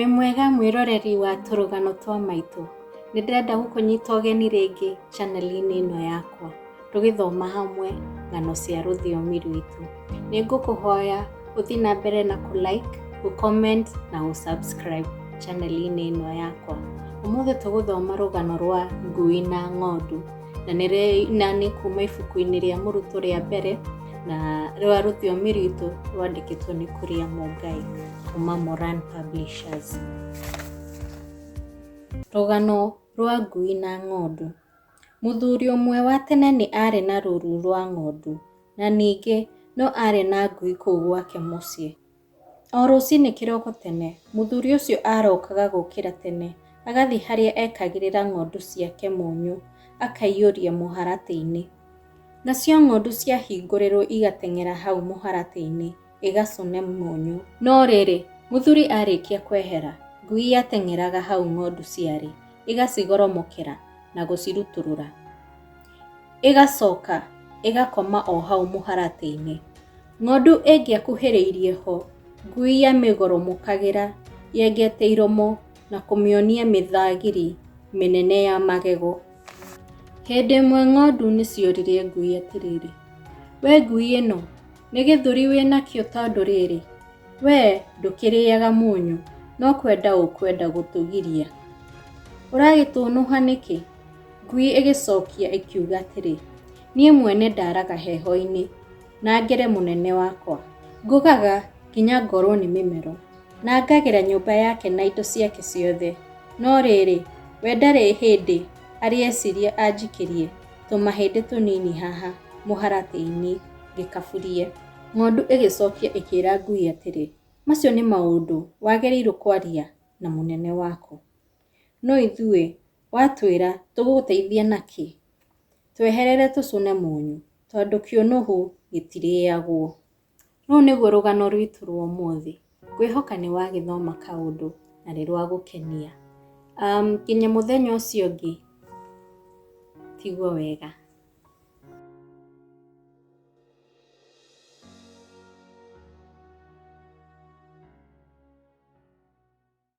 Wĩ mwega mwĩroreri wa tũrũgano twa maitũ. Nĩndĩrenda gũkũnyita ũgeni rĩngĩ channel-inĩ ĩno yakwa. Tũgĩthoma hamwe ng'ano cia rũthiomi rwitũ. Nĩngũkũhoya ũthiĩ na mbere na kũ-like, gũ-comment na gũ-subscribe channel-inĩ ĩno yakwa. Ũmũthĩ tũgũthoma rũgano rwa Ngui na ng'ondu. Na nĩ kuma ibuku-inĩ rĩa mũrutwo rĩa mbere na rwa rũthiomi rwitũ rwandĩkĩtwo nĩ Ngai kuma Moran Publishers. Rũgano rwa Ngui na ng'ondu. Mũthuri ũmwe wa tene nĩ arĩ na rũru rwa ng'ondu, na ningĩ no arĩ na ngui kũu gwake mũciĩ. O rũciinĩ kĩroko tene, mũthuri ũcio arokaga gũkĩra tene, agathiĩ harĩa ekagĩrĩra ng'ondu ciake mũnyũ, akaiyũria mũharatĩ-inĩ. Nacio ng'ondu ciahingũrĩrwo igateng'era hau mũharatĩ-inĩ, igacũne mũnyũ. No rĩrĩ, mũthuri arĩkia kwehera, ngui yateng'eraga hau ng'ondu ciarĩ, igacigoromokera na gũcirutũrũra. Igacoka, igakoma o hau mũharatĩ-inĩ. Ng'ondu ĩngĩakuhĩrĩirie ho, ngui yamĩgoromokagĩra, yengete iromo na kũmĩonia mĩthagiri mĩnene ya magego. Hĩndĩ ĩmwe ng'ondu nĩciũririe ngui atĩrĩrĩ, "We ngui ĩno, nĩ gĩthũri wĩnakĩo tondũ rĩrĩ? We ndũkĩrĩaga mũnyũ, no kwenda ũkwenda gũtũgiria. Ũragĩtũnũha nĩkĩ?" Ngui ĩgĩcokia ĩkiuga atĩrĩ, "Niĩ mwene ndaraga heho-inĩ, na ngere mũnene wakwa. Ngũgaga nginya ngorwo nĩ mĩmero, na ngagĩra nyũmba yake na indo ciake ciothe. No rĩrĩ, we ndarĩ hĩndĩ arĩeciria anjikĩrie tũmahĩndĩ tũnini haha mũharatĩ-inĩ ngĩkaburie." Ng'ondu ĩgĩcokia ĩkĩra ngui atĩrĩ, "Macio nĩ maũndũ wagĩrĩirwo kwaria na mũnene waku. No ithuĩ watwĩra tũgũgũteithia nakĩ? Tweherere tũcũne mũnyũ, tondũ kĩũnũhu gĩtirĩagwo." Rũu nĩguo rũgano rwitũ rwa ũmũthĩ. Ngwĩhoka nĩ wagĩthoma kaũndũ na nĩ rwa gũkenia. Nginya mũthenya ũcio ũngĩ, tigwo wega.